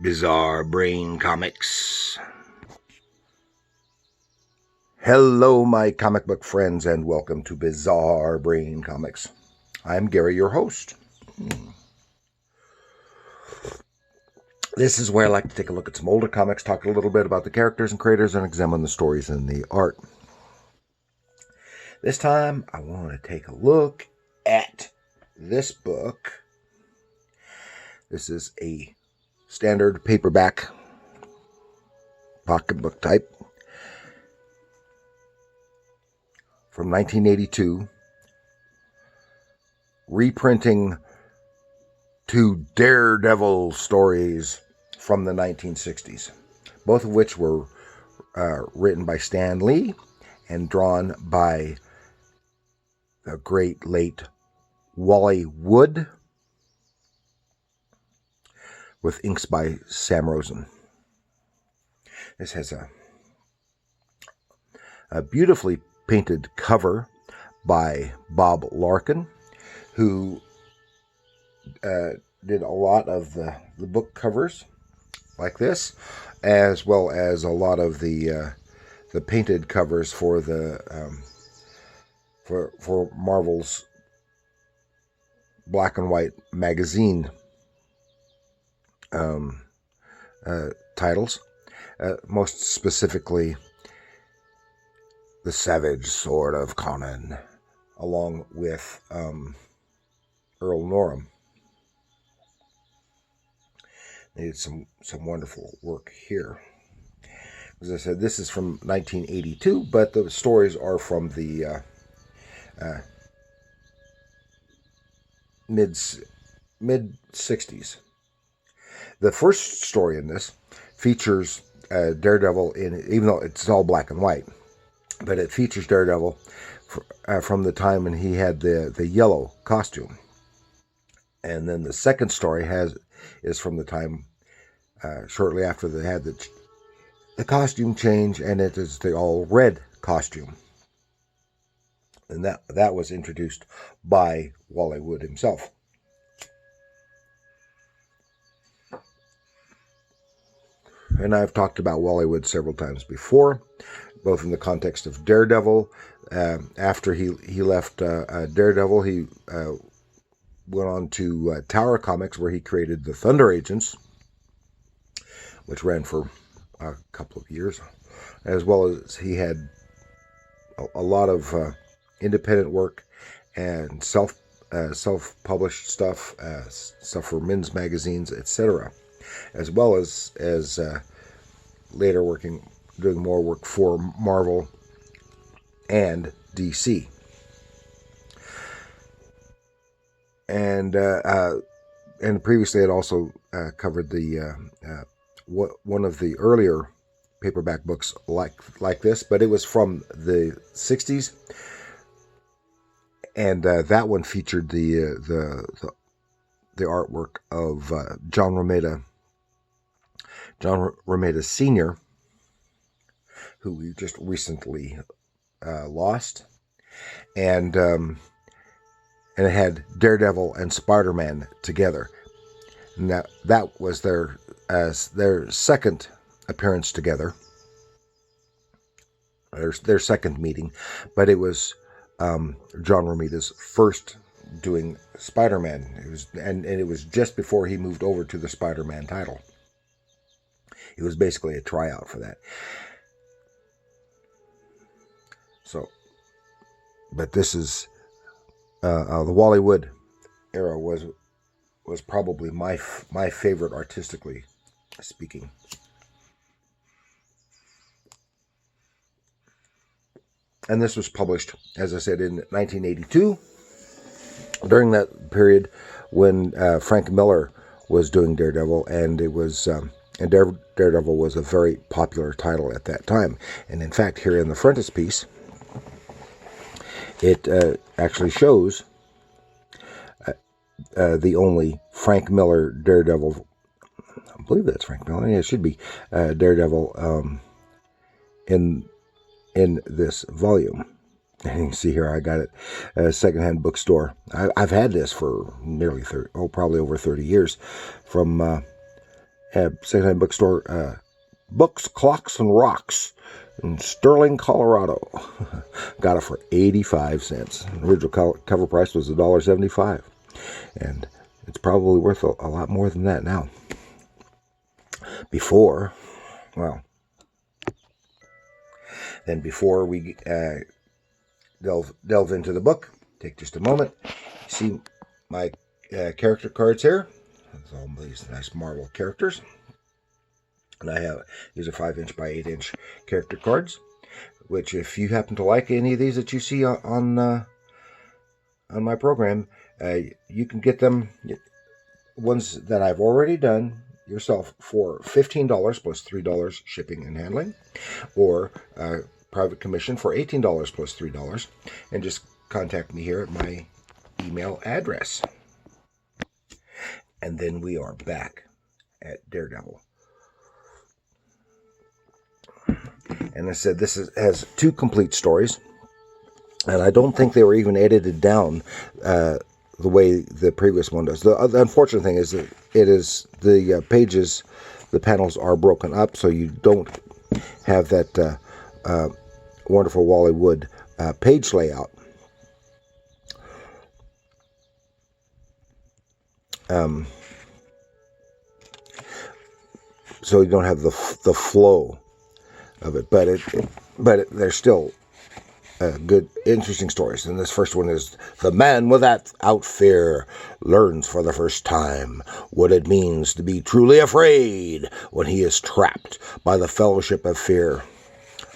Bizarre Brain Comics. Hello, my comic book friends, and welcome to Bizarre Brain Comics. I'm Gary, your host. This is where I like to take a look at some older comics, talk a little bit about the characters and creators, and examine the stories and the art. This time, I want to take a look at this book. This is a standard paperback pocketbook type from 1982, reprinting two Daredevil stories from the 1960s, both of which were written by Stan Lee and drawn by the great late Wally Wood, with inks by Sam Rosen. This has a beautifully painted cover by Bob Larkin, who did a lot of the book covers like this, as well as a lot of the painted covers for the for Marvel's black and white magazine titles, most specifically The Savage Sword of Conan, along with Earl Norham. They did some wonderful work here. As I said, this is from 1982, but the stories are from the mid 60s. The first story in this features Daredevil even though it's all black and white, but it features Daredevil from the time when he had the yellow costume. And then the second story is from the time shortly after they had the costume change, and it is the all red costume. And that was introduced by Wally Wood himself. And I've talked about Wally Wood several times before, both in the context of Daredevil. After he left Daredevil, he went on to Tower Comics, where he created the Thunder Agents, which ran for a couple of years, as well as he had a lot of independent work and self-published stuff, stuff for men's magazines, etc., as well as later doing more work for Marvel and DC. And previously it also covered the one of the earlier paperback books like this, but it was from the 60s, and that one featured the artwork of John Romita Sr., who we just recently lost, and it had Daredevil and Spider-Man together. And that was their second appearance together, their second meeting, but it was John Romita's first doing Spider-Man. It was just before he moved over to the Spider-Man title. It was basically a tryout for that. So, but this is the Wally Wood era was probably my favorite, artistically speaking. And this was published, as I said, in 1982, during that period when Frank Miller was doing Daredevil, and it was and Daredevil was a very popular title at that time. And in fact, here in the frontispiece, it actually shows the only Frank Miller Daredevil. I believe that's Frank Miller. Yeah, it should be Daredevil in this volume. And you can see here, I got it at a secondhand bookstore. I've had this for nearly probably over 30 years, from secondhand bookstore, Books, Clocks, and Rocks in Sterling, Colorado. Got it for 85 cents. The original cover price was $1.75. And it's probably worth a lot more than that now. Before we delve into the book, take just a moment. See my character cards here. There's all these nice Marvel characters. And these are 5-inch by 8-inch character cards, which if you happen to like any of these that you see on my program, you can get them, ones that I've already done yourself, for $15 plus $3 shipping and handling, or private commission for $18 plus $3, and just contact me here at my email address. And then we are back at Daredevil. And I said this has 2 complete stories, and I don't think they were even edited down the way the previous one does. The unfortunate thing is that the pages, the panels are broken up, so you don't have that wonderful Wally Wood page layout. So you don't have the flow of it, but they're still good, interesting stories. And this first one is: the man without fear learns for the first time what it means to be truly afraid when he is trapped by the fellowship of fear.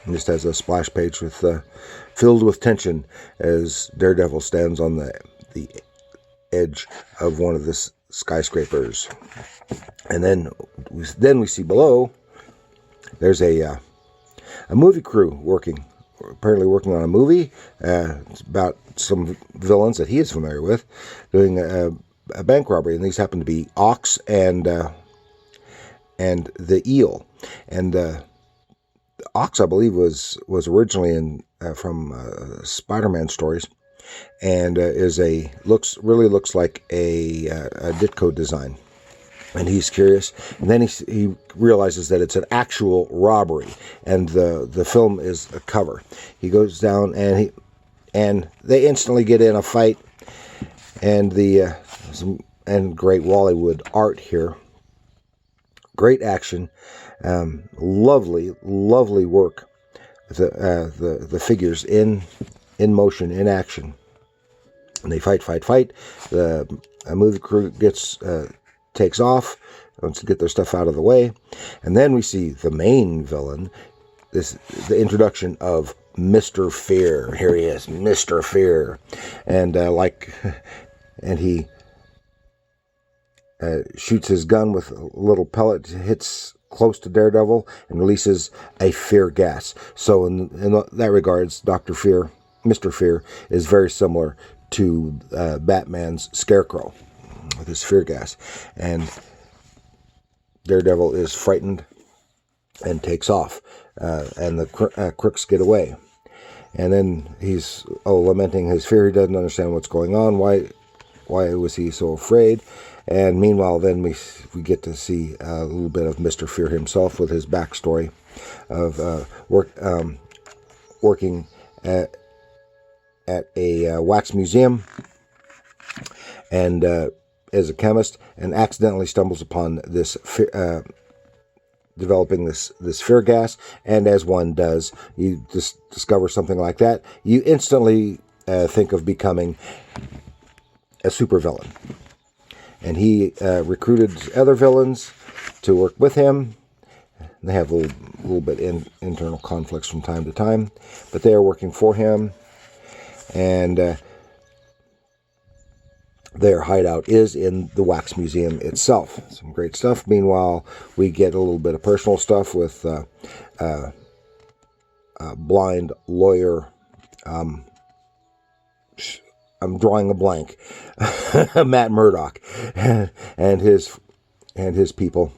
And this has a splash page with filled with tension as Daredevil stands on the edge of one of the skyscrapers. And then we see below there's a movie crew apparently working on a movie. It's about some villains that he is familiar with doing a bank robbery, and these happen to be Ox and the Eel. And Ox, I believe, was originally from Spider-Man stories, and really looks like a Ditko design. And he's curious, and then he realizes that it's an actual robbery, and the film is a cover. He goes down, and they instantly get in a fight, and and great Wally Wood art here, great action, lovely work. The figures in motion, in action, and they fight. The movie crew takes off, wants to get their stuff out of the way, and then we see the main villain. The introduction of Mr. Fear. Here he is, Mr. Fear, and he shoots his gun with a little pellet, hits close to Daredevil, and releases a fear gas. So in that regards, Mr. Fear, is very similar to Batman's Scarecrow with his fear gas. And Daredevil is frightened and takes off, and the crooks get away. And then he's lamenting his fear. He doesn't understand what's going on. Why was he so afraid? And meanwhile, then we get to see a little bit of Mr. Fear himself with his backstory of working at a wax museum, and as a chemist, and accidentally stumbles upon this developing this fear gas. And as one does, you just discover something like that, you instantly think of becoming a supervillain. And he recruited other villains to work with him. They have a little bit internal conflicts from time to time, but they are working for him. And their hideout is in the wax museum itself. Some great stuff. Meanwhile, we get a little bit of personal stuff with blind lawyer. I'm drawing a blank. Matt Murdock and his people.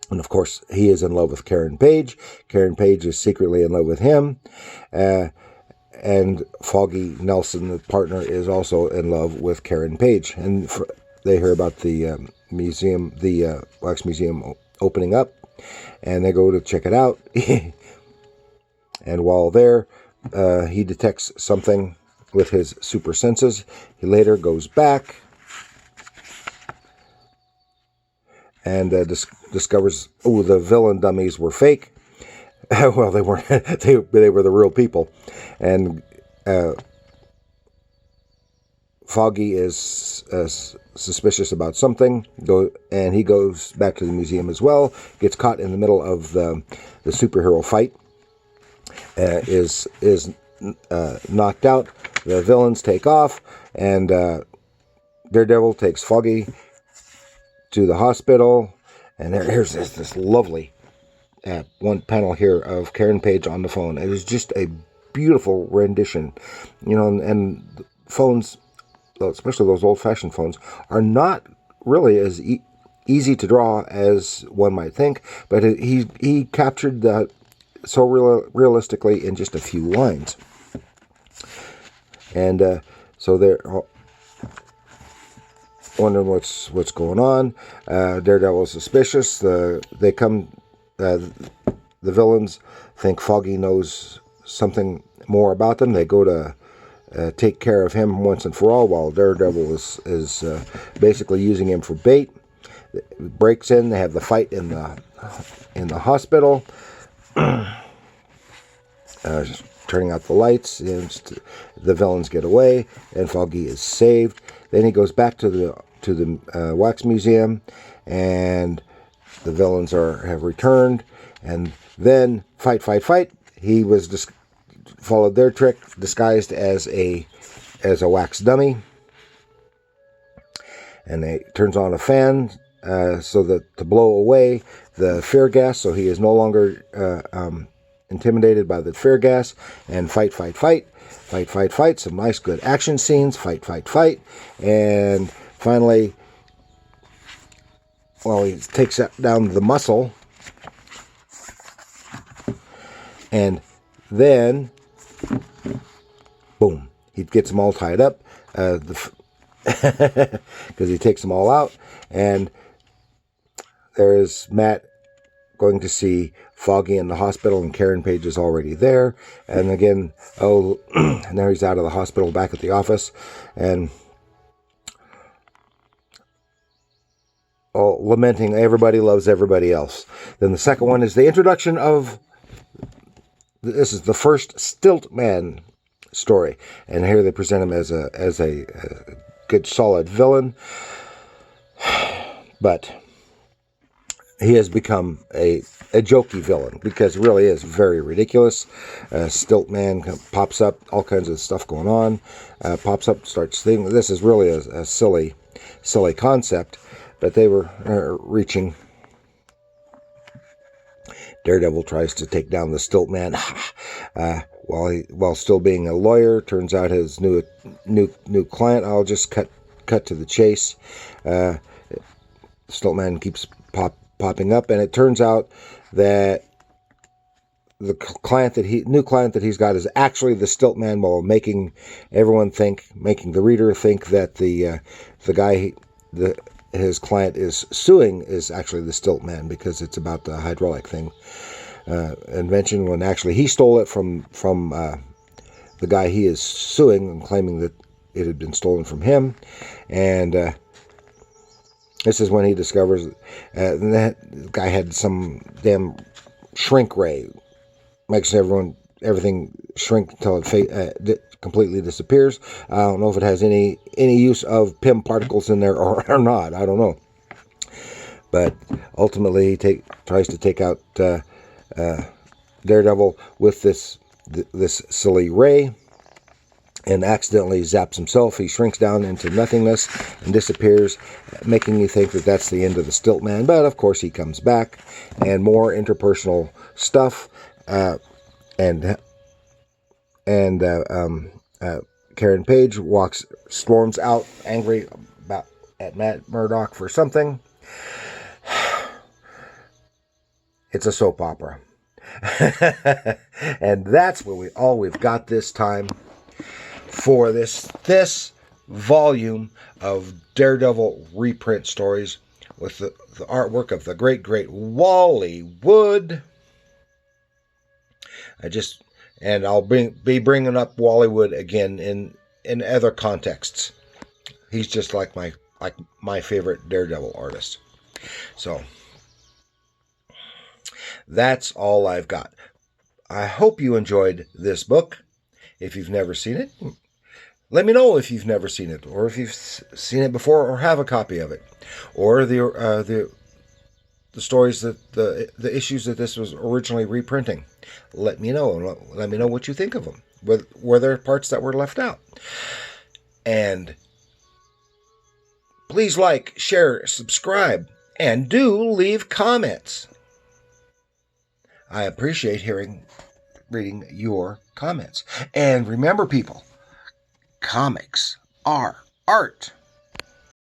And of course, he is in love with Karen Page. Karen Page is secretly in love with him. And Foggy Nelson, the partner, is also in love with Karen Page. And they hear about the museum, the wax museum opening up, and they go to check it out. And while there, he detects something with his super senses. He later goes back and discovers, oh, the villain dummies were fake. Well, they weren't. They were the real people. And Foggy is suspicious about something, and he goes back to the museum as well. Gets caught in the middle of the superhero fight. Is knocked out. The villains take off, and Daredevil takes Foggy to the hospital. And here's this lovely one panel here of Karen Page on the phone. It is just a beautiful rendition, and phones, especially those old-fashioned phones, are not really as easy to draw as one might think, but he captured that so realistically in just a few lines. And so they're wondering what's going on. Daredevil is suspicious. The villains think Foggy knows something more about them. They go to take care of him once and for all, while Daredevil is basically using him for bait. Breaks in. They have the fight in the hospital. Turning out the lights, and the villains get away, and Foggy is saved. Then he goes back to the wax museum, and the villains have returned. And then fight. He was just followed their trick, disguised as a wax dummy, and he turns on a fan so that to blow away the fear gas, so he is no longer intimidated by the fear gas. And fight. Some nice good action scenes. Fight. And finally, well, he takes down the muscle. And then, boom, he gets them all tied up. Because he takes them all out. And there is Matt going to see Foggy in the hospital, and Karen Page is already there. And again, now he's out of the hospital, back at the office, and lamenting everybody loves everybody else. Then the second one is the introduction of, this is the first Stilt Man story, and here they present him as a good solid villain, but he has become a jokey villain, because it really is very ridiculous. Stilt Man pops up, all kinds of stuff going on. Pops up, starts thinking. This is really a silly concept, but they were reaching. Daredevil tries to take down the Stilt Man while still being a lawyer. Turns out his new client. I'll just cut to the chase. Stilt Man keeps popping up, and it turns out that the new client that he's got is actually the Stilt Man, while making the reader think that the guy his client is suing is actually the Stilt Man, because it's about the hydraulic thing invention, when actually he stole it from the guy he is suing, and claiming that it had been stolen from him. And this is when he discovers that guy had some damn shrink ray. Makes everything shrink until it completely disappears. I don't know if it has any use of PIM particles in there or not. I don't know. But ultimately, he tries to take out Daredevil with this silly ray, and accidentally zaps himself. He shrinks down into nothingness and disappears, making you think that that's the end of the Stilt Man. But of course he comes back, and more interpersonal stuff. And Karen Page storms out, angry at Matt Murdock for something. It's a soap opera. And that's all we've got this time for this volume of Daredevil reprint stories. with the artwork of the great Wally Wood. I'll be bringing up Wally Wood again in other contexts. He's just like my favorite Daredevil artist. So that's all I've got. I hope you enjoyed this book. If you've never seen it, let me know if you've never seen it, or if you've seen it before, or have a copy of it, or the stories that the issues that this was originally reprinting. Let me know, and let me know what you think of them. Were there parts that were left out? And please like, share, subscribe, and do leave comments. I appreciate reading your comments. And remember, people, comics are art.